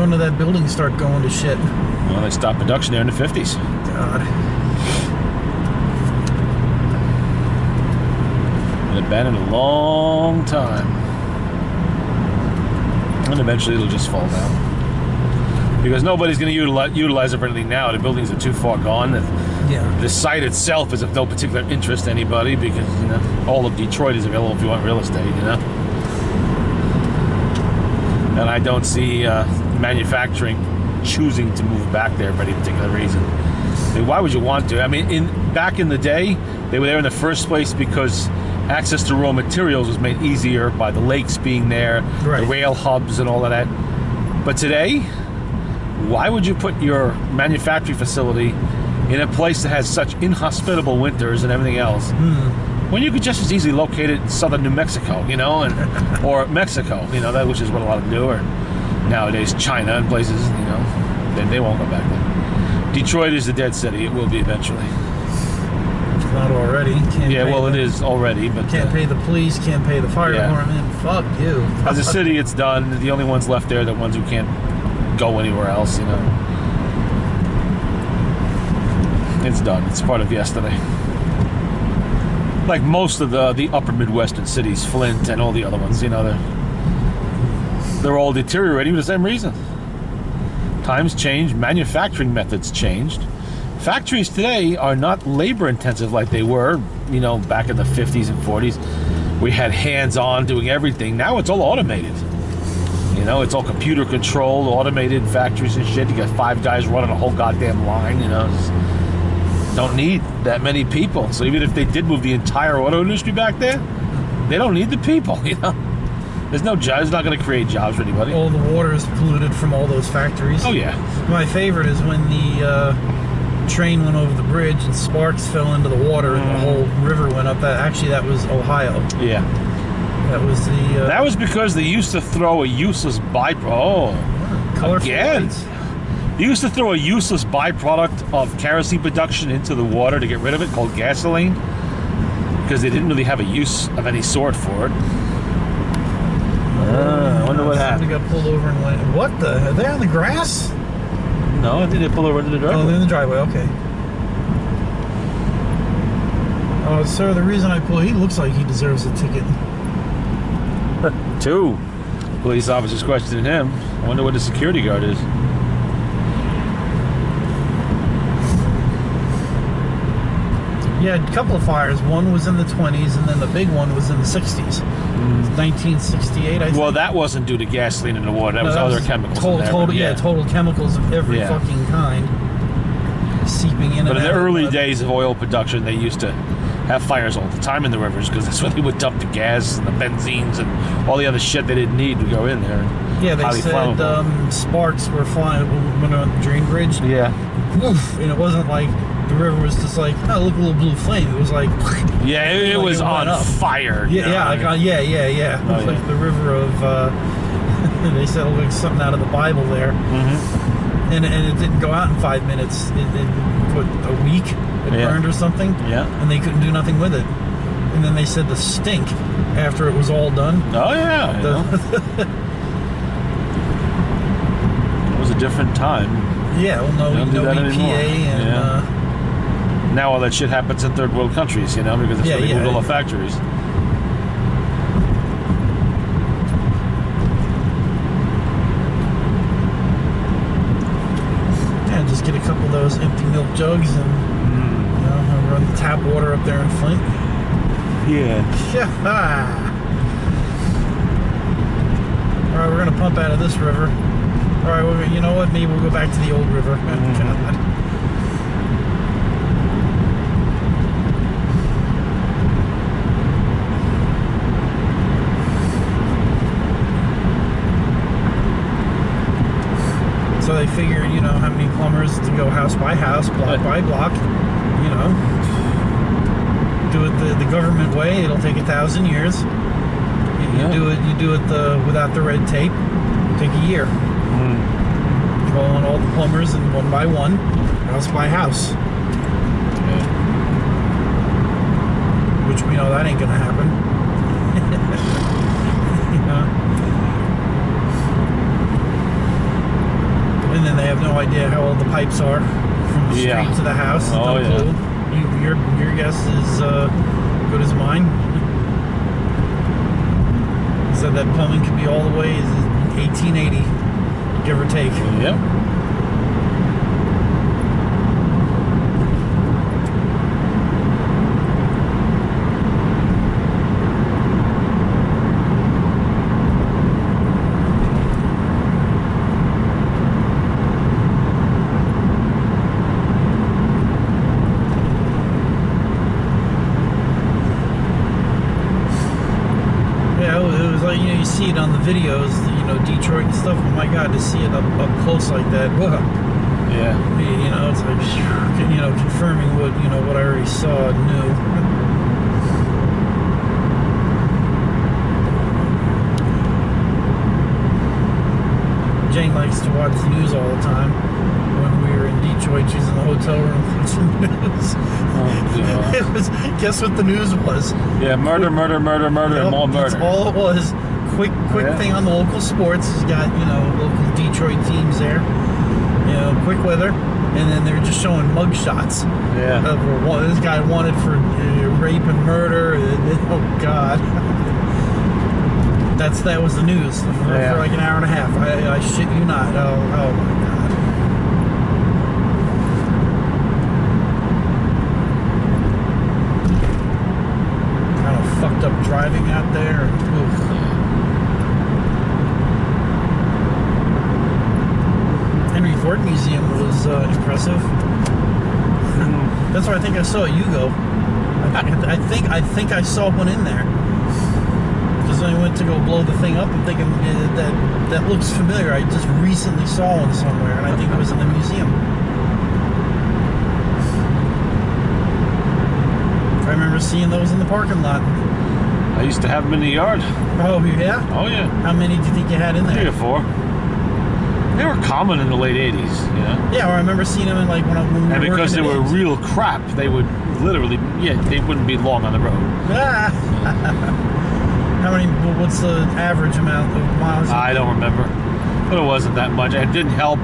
when did that building start going to shit? Well, they stopped production there in the 50s. God. Been abandoned a long time. And eventually it'll just fall down. Because nobody's going to utilize it for anything now. The buildings are too far gone. Yeah. The site itself is of no particular interest to anybody because, you know, all of Detroit is available if you want real estate, you know. And I don't see manufacturing choosing to move back there for any particular reason. I mean, why would you want to? I mean, back in the day, they were there in the first place because access to raw materials was made easier by the lakes being there, right. The rail hubs and all of that. But today, why would you put your manufacturing facility in a place that has such inhospitable winters and everything else, when you could just as easily locate it in southern New Mexico, you know, and or Mexico, you know, that which is what a lot of them do, or nowadays China and places, you know, they won't go back there. Detroit is the dead city. It will be eventually. Not already. It is already, but can't pay the police, can't pay the fire department. Fuck you. As a city, it's done. The only ones left there are the ones who can't go anywhere else, you know. It's done. It's part of yesterday. Like most of the upper Midwestern cities, Flint and all the other ones, you know, they're all deteriorating for the same reason. Times changed, manufacturing methods changed. Factories today are not labor intensive like they were, you know, back in the 50s and 40s. We had hands-on doing everything. Now it's all automated. You know, it's all computer controlled, automated factories and shit. You got 5 guys running a whole goddamn line, you know. Don't need that many people. So even if they did move the entire auto industry back there, they don't need the people, you know. There's no jobs. It's not going to create jobs for anybody. All the water is polluted from all those factories. Oh, yeah. My favorite is when the train went over the bridge and sparks fell into the water and the whole river went up. That was Ohio. Yeah. That was the... that was because they used to throw a useless byproduct. Lights. They used to throw a useless byproduct of kerosene production into the water to get rid of it, called gasoline, because they didn't really have a use of any sort for it. I wonder what happened. Somebody got pulled over and went, what the? Are they on the grass? No, I think they pulled over into the driveway. Oh, they're in the driveway, okay. Oh, sir, the reason I pulled, he looks like he deserves a ticket. 2 police officers questioning him. I wonder what the security guard is. Yeah, a couple of fires. One was in the 20s, and then the big one was in the 60s. 1968, I think. Well, that wasn't due to gasoline in the water. That was other chemicals. Total chemicals of every fucking kind seeping in. But in the early days of oil production, they used to have fires all the time in the rivers because that's where they would dump the gas and the benzines and all the other shit they didn't need to go in there. Yeah, they said sparks were flying when on the drain bridge. Yeah. Oof, and it wasn't like the river was just like, oh, look, a little blue flame. It was like, yeah, it was on fire. Yeah, It was like the river of, they said it looked like something out of the Bible there. Mm-hmm. And it didn't go out in 5 minutes. It put a week. It burned or something. Yeah. And they couldn't do nothing with it. And then they said the stink after it was all done. Oh, yeah. It was a different time. Yeah, well, no EPA and... now all that shit happens in third world countries, you know, because that's where they moved all the factories. Yeah, just get a couple of those empty milk jugs and you know, run the tap water up there in Flint. Yeah. All right, we're gonna pump out of this river. All right, well, you know what? Maybe we'll go back to the old river. So they figure, you know, how many plumbers to go house by house, block by block, you know. Do it the government way, it'll take 1,000 years. You do it without the red tape, it'll take a year. Call on all the plumbers and one by one, house by house. Which we know that ain't gonna happen. You know? the pipes are from the Yeah. street to the house. Oh, No yeah. clue. Your guess is good as mine. Said that plumbing could be all the way 1880, give or take. Yep. Yeah, it was like, you see it on the videos, Detroit and stuff. Oh my God, to see it up close like that, whoa. Yeah. It's like, confirming what I already saw and knew. Jane likes to watch the news all the time. When we were in Detroit, she's in the hotel room watching the news. Oh, God. It was, guess what the news was? Yeah, murder, murder, murder, murder, and more That's murder. all it was. Quick Yeah. thing on the local sports. It's got, local Detroit teams there. Quick weather. And then they're just showing mug shots. Yeah. This guy wanted for rape and murder. Oh, God. That was the news for like an hour and a half. I shit you not. Oh, my God. Kind of fucked up driving out there. Oof. Henry Ford Museum was impressive. That's where I think I saw a Yugo. I think I saw one in there. Because when I went to go blow the thing up, I'm thinking that looks familiar. I just recently saw one somewhere, and I think it was in the museum. I remember seeing those in the parking lot. I used to have them in the yard. Oh, yeah? Oh, yeah. How many do you think you had in 3 there? or 4. They were common in the late 80s, Yeah, well, I remember seeing them in when we And were because they working were at real crap, they would literally, they wouldn't be long on the road. Ah. How many? What's the average amount of miles? I don't remember, but it wasn't that much. It didn't help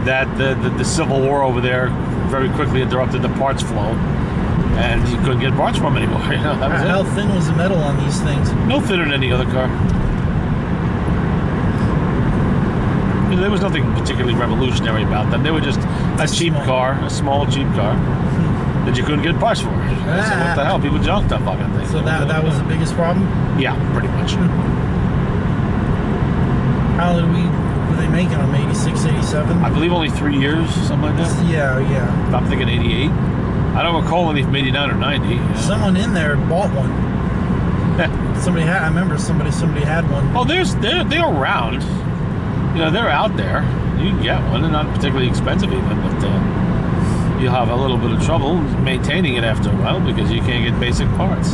that the Civil War over there very quickly interrupted the parts flow, and you couldn't get parts from them anymore. That was How it. thin was the metal on these things? No thinner than any other car. There was nothing particularly revolutionary about them. They were just a cheap car, a small cheap car that you couldn't get parts for. So what the hell? People junked that fucking thing. So that was the biggest problem. Yeah, pretty much. How did were they making them? 86, 87? I believe only 3 years, something like that. Yeah. I'm thinking 88. I don't recall any from 89 or 90. You know? Someone in there bought one. Somebody had. I remember somebody had one. Oh, they're around. They're out there. You can get one. They're not particularly expensive even, but you'll have a little bit of trouble maintaining it after a while because you can't get basic parts.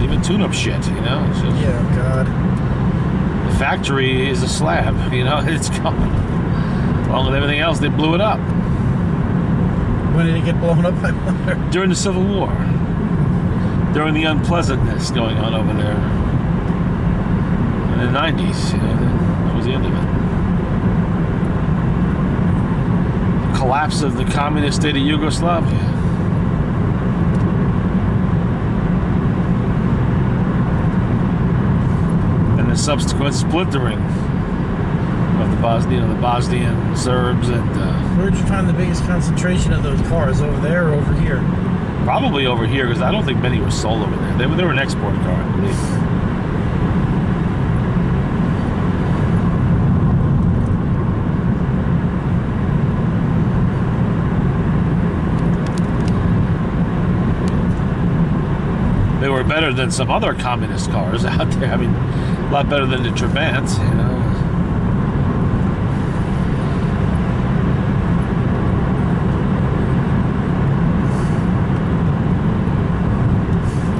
Even tune-up shit, It's just, Yeah, God. the factory is a slab, It's gone. Along with everything else, they blew it up When did it get blown up? I wonder. during the Civil War. During the unpleasantness going on over there in the 90s, that was the end of it. Collapse of the communist state of Yugoslavia. And the subsequent splintering of the Bosnian Serbs and Where'd you find the biggest concentration of those cars? Over there or over here? probably over here because I don't think many were sold over there. They were an export car, I believe. They were better than some other communist cars out there. I mean, a lot better than the Trabants,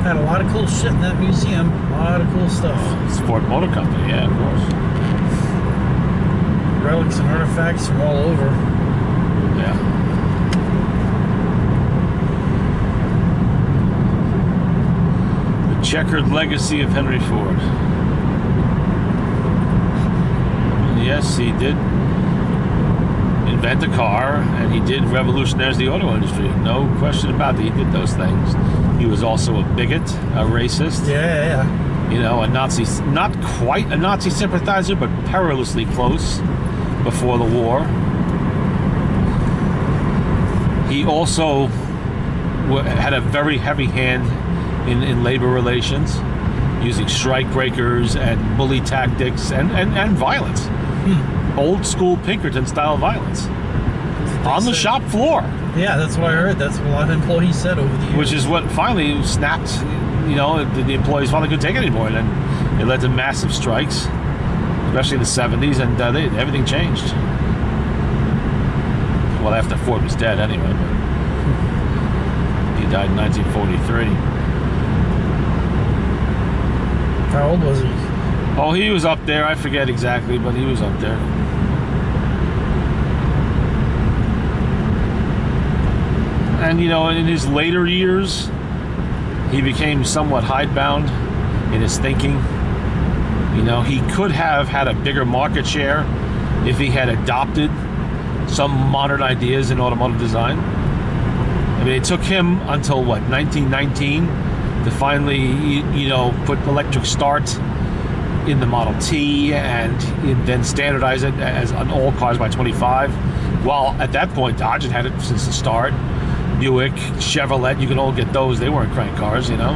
Had a lot of cool shit in that museum. A lot of cool stuff. Sport Motor Company, yeah, of course. Relics and artifacts from all over. Yeah. The checkered legacy of Henry Ford. Yes, he did invent a car, and he did revolutionize the auto industry. No question about it. He did those things. He was also a bigot, a racist. Yeah. You know, a Nazi, not quite a Nazi sympathizer, but perilously close before the war. He also had a very heavy hand in labor relations, using strike breakers and bully tactics and violence. Old school Pinkerton style violence. On the shop floor. Yeah, that's what I heard. That's what a lot of employees said over the years. Which is what finally snapped, you know, the employees finally couldn't take it anymore. And then it led to massive strikes, especially in the 70s, and everything changed. Well, after Ford was dead anyway. But he died in 1943. How old was he? Oh, he was up there. I forget exactly, but he was up there. And, you know, in his later years, he became somewhat hidebound in his thinking. You know, he could have had a bigger market share if he had adopted some modern ideas in automotive design. I mean, it took him until, what, 1919 to finally, you know, put electric start in the Model T and then standardize it as on all cars by 25. While at that point, Dodge had it since the start. Buick, Chevrolet, you could all get those. They weren't crank cars, you know.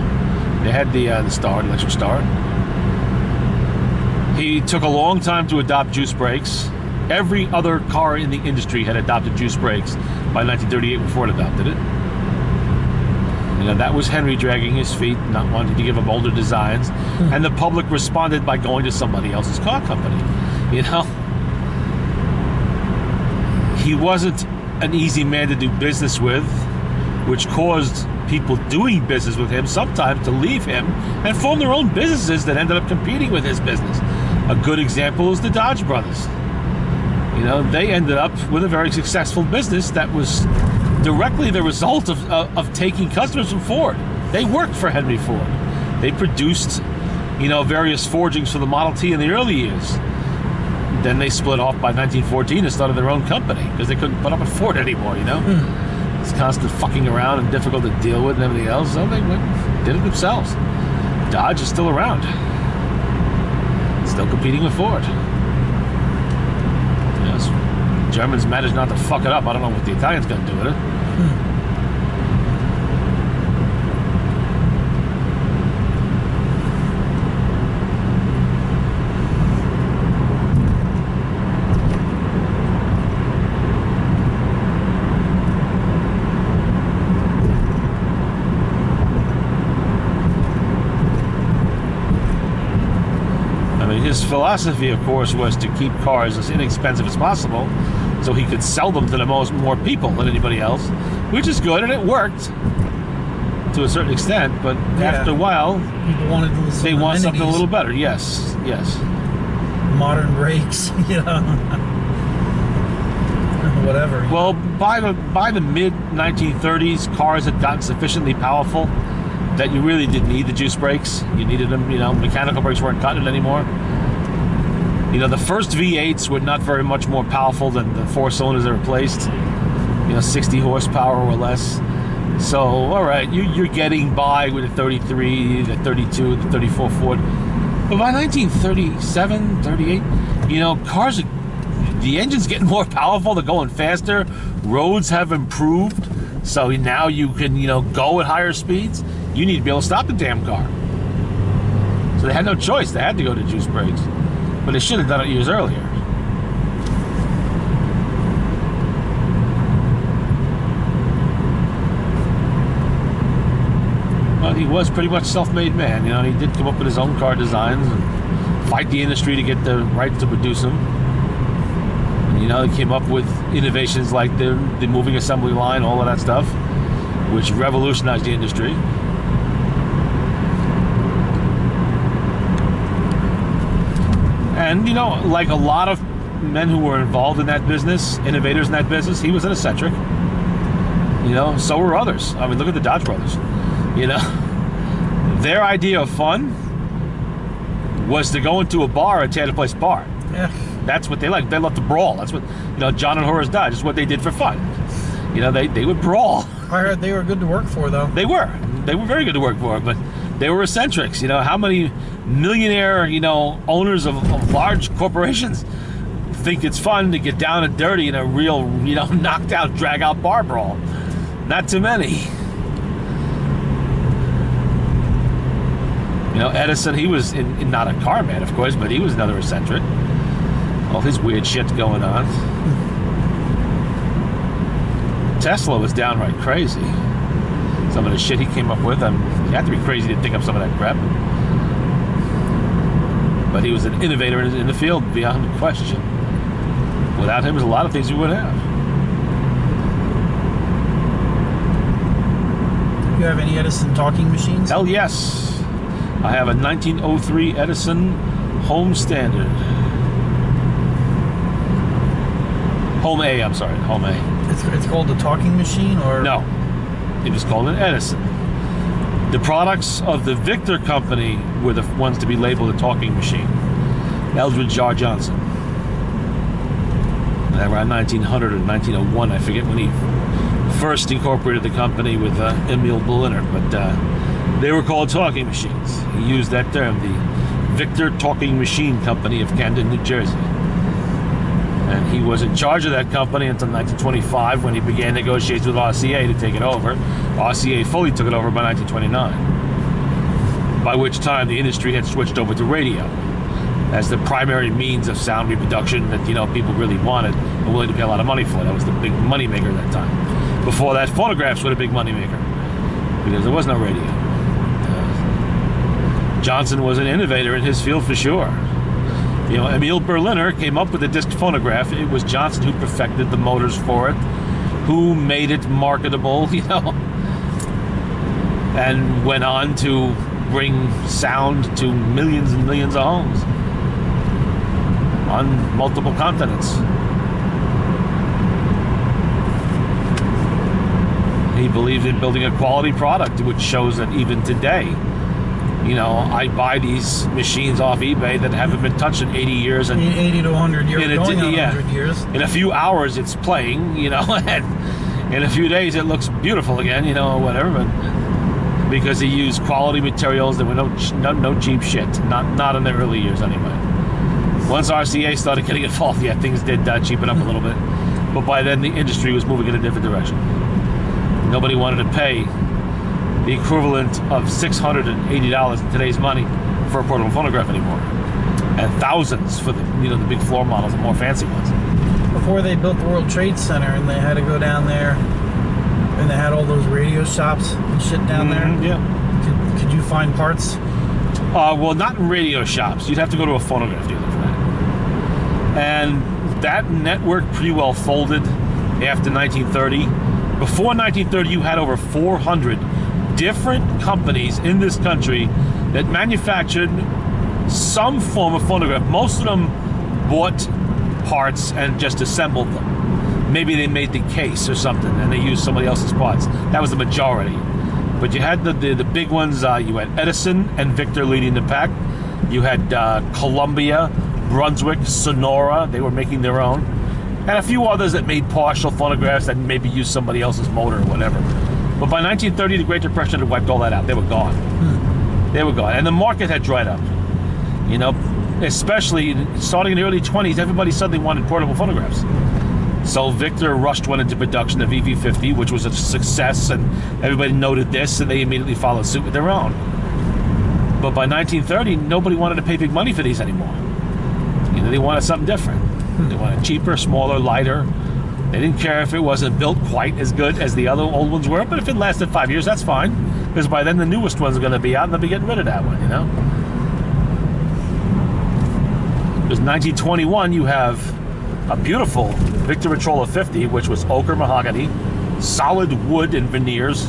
They had the start, electric start. He took a long time to adopt juice brakes. Every other car in the industry had adopted juice brakes by 1938 when Ford adopted it. You know, that was Henry dragging his feet, not wanting to give up older designs. And the public responded by going to somebody else's car company, you know. He wasn't an easy man to do business with, which caused people doing business with him sometimes to leave him and form their own businesses that ended up competing with his business. A good example is the Dodge brothers. You know, they ended up with a very successful business that was directly the result of taking customers from Ford. They worked for Henry Ford. They produced, you know, various forgings for the Model T in the early years. Then they split off by 1914 and started their own company because they couldn't put up with Ford anymore, you know? It's constant fucking around and difficult to deal with and everything else, so they did it themselves. Dodge is still around. Still competing with Ford. Yes. Germans managed not to fuck it up. I don't know what the Italians gonna do with it. His philosophy, of course, was to keep cars as inexpensive as possible so he could sell them to more people than anybody else, which is good, and it worked to a certain extent, but after a while, people wanted they want something a little better. Yes. Modern brakes, you know. Whatever. Well, by the mid-1930s, cars had gotten sufficiently powerful that you really didn't need the juice brakes. You needed them, you know, mechanical brakes weren't cutting it anymore. You know, the first V8s were not very much more powerful than the 4 cylinders they replaced. You know, 60 horsepower or less. So, all right, you're getting by with the 33, the 32, the 34 Ford. But by 1937, 38, you know, cars, the engine's getting more powerful, they're going faster, roads have improved, so now you can, you know, go at higher speeds. You need to be able to stop the damn car. So they had no choice. They had to go to juice brakes. But they should have done it years earlier. Well, he was pretty much self-made man. You know, he did come up with his own car designs and fight the industry to get the right to produce them. And, you know, he came up with innovations like the moving assembly line, all of that stuff, which revolutionized the industry. And, you know, like a lot of men who were involved in that business, innovators in that business, he was an eccentric. You know, so were others. I mean, look at the Dodge brothers. You know, their idea of fun was to go into a bar and tear the place apart. Yeah. That's what they like. They love to brawl. That's what, John and Horace Dodge is what they did for fun. They would brawl. I heard they were good to work for, though. They were very good to work for, but they were eccentrics. How many millionaire, owners of large corporations think it's fun to get down and dirty in a real, knocked out, drag out bar brawl? Not too many. Edison, he was not a car man, of course, but he was another eccentric. All his weird shit going on. Tesla was downright crazy. Some of the shit he came up with, you have to be crazy to think up some of that crap. But he was an innovator in the field, beyond question. Without him, there's a lot of things we wouldn't have. Do you have any Edison talking machines? Hell yes. I have a 1903 Edison Home Standard. Home A, I'm sorry, Home A. It's called a talking machine, or? No, it was called an Edison. The products of the Victor company were the ones to be labeled a talking machine. Eldridge R. Johnson. Around 1900 or 1901, I forget when he first incorporated the company with Emil Berliner, but they were called talking machines. He used that term, the Victor Talking Machine Company of Camden, New Jersey. And he was in charge of that company until 1925, when he began negotiations with RCA to take it over. RCA fully took it over by 1929, by which time the industry had switched over to radio as the primary means of sound reproduction that people really wanted and willing to pay a lot of money for. That was the big money maker at that time. Before that, phonographs were the big money maker because there was no radio. Johnson was an innovator in his field for sure. Emil Berliner came up with the disc phonograph. It was Johnson who perfected the motors for it, who made it marketable, and went on to bring sound to millions and millions of homes on multiple continents. He believed in building a quality product, which shows that even today, I buy these machines off eBay that haven't been touched in 80 years. And 80 to 100 years, going on 100 years. In a few hours it's playing, and in a few days it looks beautiful again, whatever. But because he used quality materials, there were no cheap shit. Not in the early years anyway. Once RCA started getting involved, things did cheapen up a little bit. But by then the industry was moving in a different direction. Nobody wanted to pay the equivalent of $680 in today's money for a portable phonograph anymore, and thousands for the big floor models and more fancy ones. Before they built the World Trade Center, and they had to go down there, and they had all those radio shops and shit down there. Yeah. Could you find parts? Well, not in radio shops. You'd have to go to a phonograph dealer for that. And that network pretty well folded after 1930. Before 1930, you had over 400 different companies in this country that manufactured some form of phonograph. Most of them bought parts and just assembled them. Maybe they made the case or something and they used somebody else's parts. That was the majority. But you had the big ones. You had Edison and Victor leading the pack. You had Columbia, Brunswick, Sonora. They were making their own. And a few others that made partial phonographs that maybe used somebody else's motor or whatever. But by 1930, the Great Depression had wiped all that out. They were gone. They were gone. And the market had dried up. Especially starting in the early 20s, everybody suddenly wanted portable phonographs. So Victor went into production of VV50, which was a success, and everybody noted this, and they immediately followed suit with their own. But by 1930, nobody wanted to pay big money for these anymore. They wanted something different. They wanted cheaper, smaller, lighter. They didn't care if it wasn't built quite as good as the other old ones were, but if it lasted 5 years, that's fine. Because by then the newest ones are going to be out, and they'll be getting rid of that one, Because 1921, you have a beautiful Victor Victrola 50, which was ochre mahogany, solid wood and veneers,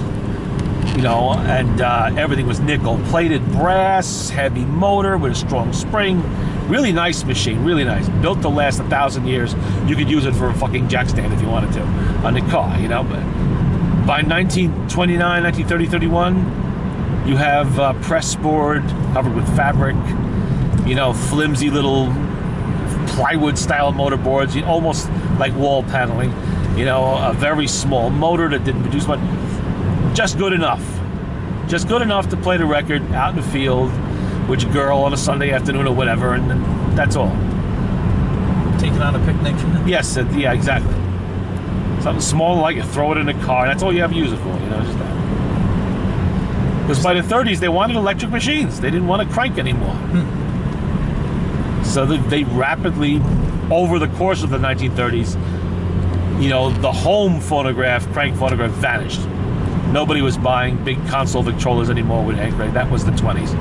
and everything was nickel, plated brass, heavy motor with a strong spring. Really nice machine, really nice. Built to last 1,000 years. You could use it for a fucking jack stand if you wanted to on the car, But by 1929, 1930, 31, you have press board covered with fabric, flimsy little plywood style motor boards, almost like wall paneling. A very small motor that didn't produce much. Just good enough. Just good enough to play the record out in the field with your girl on a Sunday afternoon or whatever, and that's all. Take it on a picnic. Yes, yeah, exactly. Something small like you throw it in the car, and that's all you have to use it for, just that. Because by the 30s, they wanted electric machines. They didn't want to crank anymore. So they rapidly, over the course of the 1930s, the home phonograph, crank phonograph vanished. Nobody was buying big console Victrolas anymore with hand crank. That was the 20s.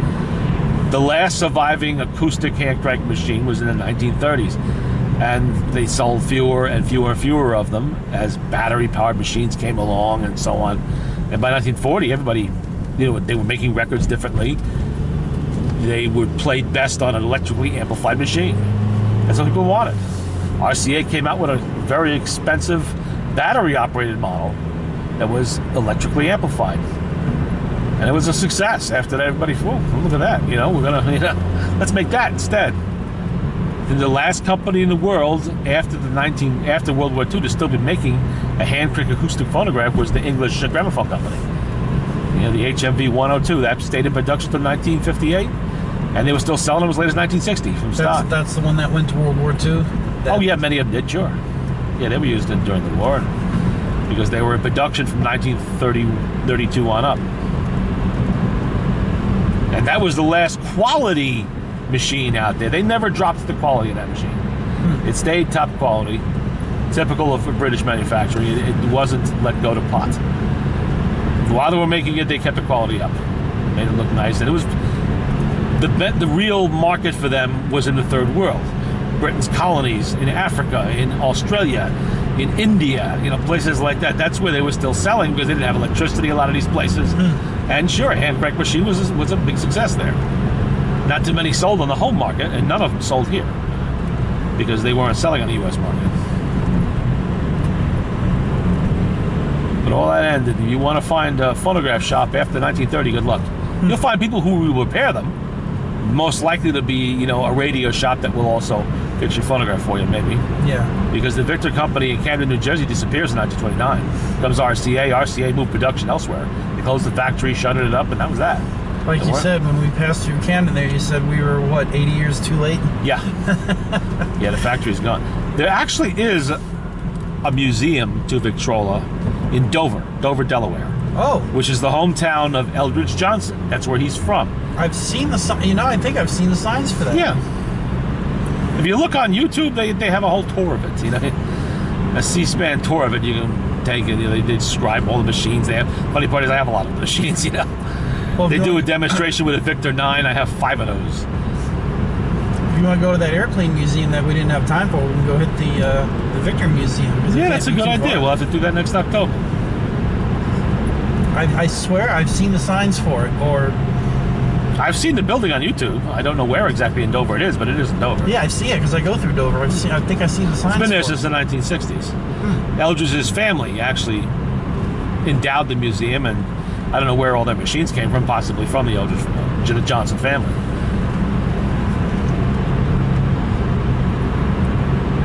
The last surviving acoustic hand crank machine was in the 1930s. And they sold fewer and fewer and fewer of them as battery-powered machines came along and so on. And by 1940, everybody, they were making records differently. They were played best on an electrically amplified machine. That's what people wanted. RCA came out with a very expensive battery-operated model that was electrically amplified. And it was a success. After that, everybody, whoa, look at that. We're going to, let's make that instead. And the last company in the world after World War II to still be making a hand crank acoustic phonograph was the English gramophone company. The HMV 102 that stayed in production until 1958, and they were still selling them as late as 1960 from stock. That's the one that went to World War II. Oh yeah, many of them did, sure. Yeah, they were used during the war because they were in production from 1932 on up, and that was the last quality machine out there. They never dropped the quality of that machine. It stayed top quality, typical of British manufacturing. It wasn't let go to pot. While they were making it, they kept the quality up, made it look nice, and it was the real market for them was in the third world. Britain's colonies in Africa, in Australia, in India, places like that. That's where they were still selling because they didn't have electricity. A lot of these places, and sure, a hand crank machine was a big success there. Not too many sold on the home market, and none of them sold here because they weren't selling on the U.S. market. But all that ended. If you want to find a phonograph shop after 1930, good luck. You'll find people who will repair them. Most likely to be, a radio shop that will also fix your phonograph for you, maybe. Yeah. Because the Victor Company in Camden, New Jersey disappears in 1929. Comes RCA. RCA moved production elsewhere. They closed the factory, shuttered it up, and that was that. Like you said, when we passed through Camden there, you said we were, 80 years too late? Yeah. Yeah, the factory's gone. There actually is a museum to Victrola in Dover, Delaware. Oh. Which is the hometown of Eldridge Johnson. That's where he's from. I've seen the sign. I think I've seen the signs for that. Yeah. If you look on YouTube, they have a whole tour of it. A C-SPAN tour of it. You can take it. They describe all the machines they have. Funny part is I have a lot of the machines. Well, they do a demonstration with a Victor 9. I have 5 of those. If you want to go to that airplane museum that we didn't have time for, we can go hit the Victor Museum. Yeah, that's a good idea. We'll have to do that next October. I swear I've seen the signs for it, or I've seen the building on YouTube. I don't know where exactly in Dover it is, but it is in Dover. Yeah, I see it because I go through Dover. I think I've seen the signs. It's been there for since the 1960s. Eldridge's family actually endowed the museum, and I don't know where all their machines came from, possibly from the Eldridge Johnson family.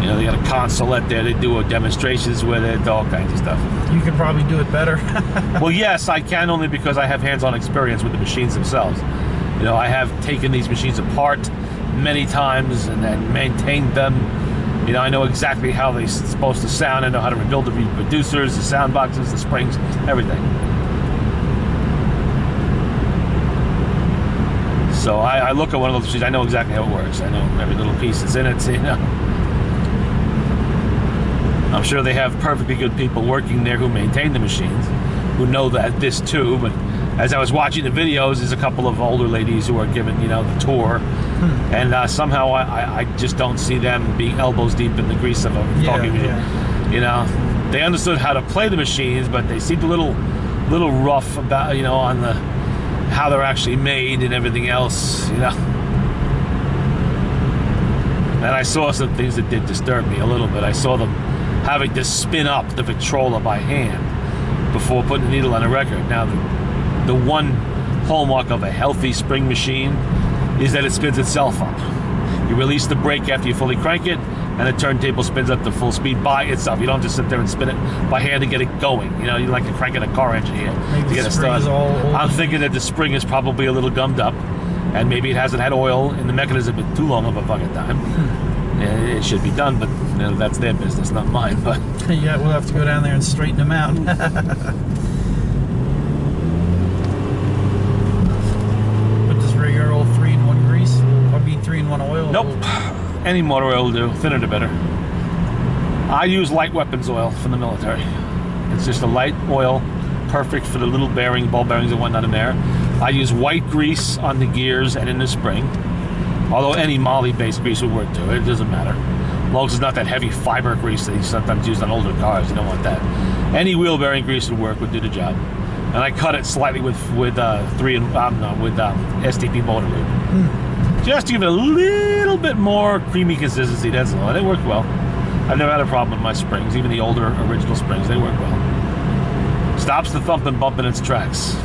They got a consulate there. They do demonstrations with it, all kinds of stuff. You could probably do it better. Well, yes, I can, only because I have hands-on experience with the machines themselves. I have taken these machines apart many times and then maintained them. I know exactly how they're supposed to sound. I know how to rebuild the reproducers, the sound boxes, the springs, everything. So I look at one of those machines. I know exactly how it works. I know every little piece that's in it. I'm sure they have perfectly good people working there who maintain the machines, who know this too. But as I was watching the videos, there's a couple of older ladies who are giving, the tour. And somehow I just don't see them being elbows deep in the grease of a talking machine. Yeah. They understood how to play the machines, but they seemed a little rough about, on the how they're actually made and everything else, And I saw some things that did disturb me a little bit. I saw them having to spin up the Victrola by hand before putting the needle on a record. Now, the one hallmark of a healthy spring machine is that it spins itself up. You release the brake after you fully crank it, and the turntable spins up to full speed by itself. You don't just sit there and spin it by hand to get it going. You know, you like to crank in a car engine here Maybe to get the it spring's started. all old. I'm thinking that the spring is probably a little gummed up, and maybe it hasn't had oil in the mechanism in too long of a fucking time. And it should be done, but you know, that's their business, not mine. But Yeah, we'll have to go down there and straighten them out. But does regular old 3-in-1 grease? I mean 3-in-1 oil? nope, any motor oil will do. Thinner the better. I use light weapons oil from the military. It's just a light oil, perfect for the little bearing, ball bearings and whatnot in there. I use white grease on the gears and in the spring. Although any moly-based grease would work too. It doesn't matter. As long as it's not that heavy fiber grease that you sometimes use on older cars. You don't want that. Any wheel bearing grease would work, would do the job. And I cut it slightly with STP motor lube. Just to give it a little bit more creamy consistency, that's all. And it worked well. I've never had a problem with my springs, even the older original springs, they work well. Stops the thump and bump in its tracks.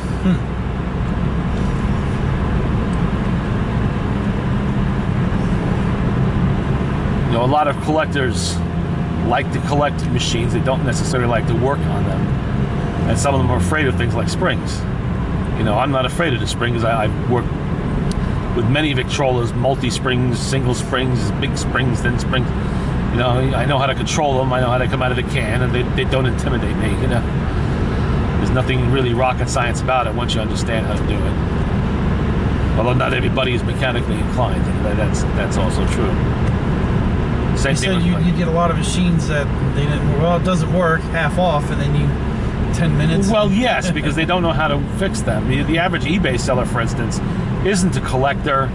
You know, a lot of collectors like to collect machines. They don't necessarily like to work on them. And some of them are afraid of things like springs. You know, I'm not afraid of the spring because I've worked with many Victrolas, multi-springs, single springs, big springs, thin springs. You know, I know how to control them. I know how to come out of the can, and they don't intimidate me, you know. There's nothing really rocket science about it once you understand how to do it. Although not everybody is mechanically inclined. That's also true. Same You thing said with you get a lot of machines that they didn't, well, it doesn't work, half off, and then you 10 minutes. Well, yes, because they don't know how to fix them. The average eBay seller, for instance, isn't a collector,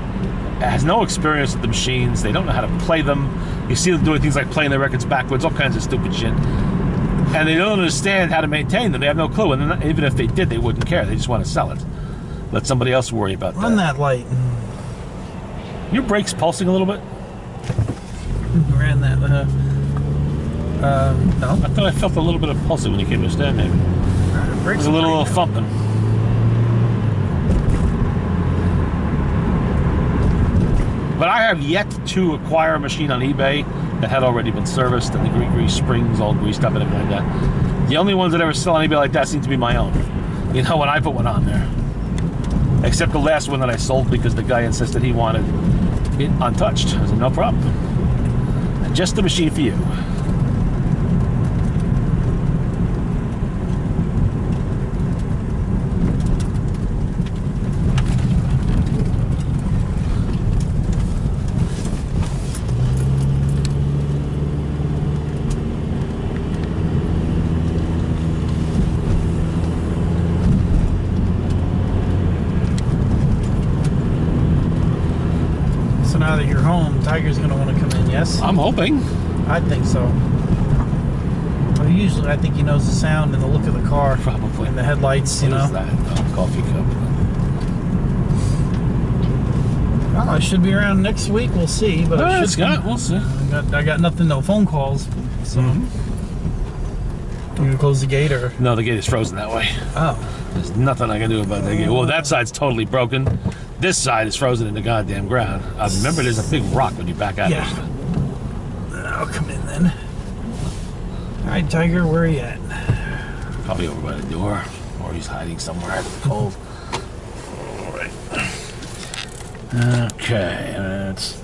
has no experience with the machines. They don't know how to play them. You see them doing things like playing the records backwards, all kinds of stupid shit. And they don't understand how to maintain them. They have no clue. And even if they did, they wouldn't care. They just want to sell it. Let somebody else worry about Run that light. Your brake's pulsing a little bit? Ran that. No. I thought I felt a little bit of pulsing when you came to stand there. Brakes There's a little thumping. But I have yet to acquire a machine on eBay that had already been serviced and the grease springs all greased up and everything like that. The only ones that ever sell on eBay like that seem to be my own. You know, when I put one on there. Except the last one that I sold because the guy insisted he wanted it untouched. I said, no problem. Just the machine for you. So now that you're home, Tiger's going to want to come in, yes? I'm hoping. I think so. Well, usually, I think he knows the sound and the look of the car. Probably. And the headlights, you What know. is that? Oh, coffee cup. Well, I should be around next week. We'll see. But I should. Scott, we'll see. I got nothing, no phone calls. So. You gonna close the gate or? No, the gate is frozen that way. Oh. There's nothing I can do about that gate. Well, that side's totally broken. This side is frozen in the goddamn ground. Remember, there's a big rock when you back out. Yeah. I'll come in then. All right, Tiger, where are you at? Probably over by the door, or he's hiding somewhere in the cold. All right. Okay, let's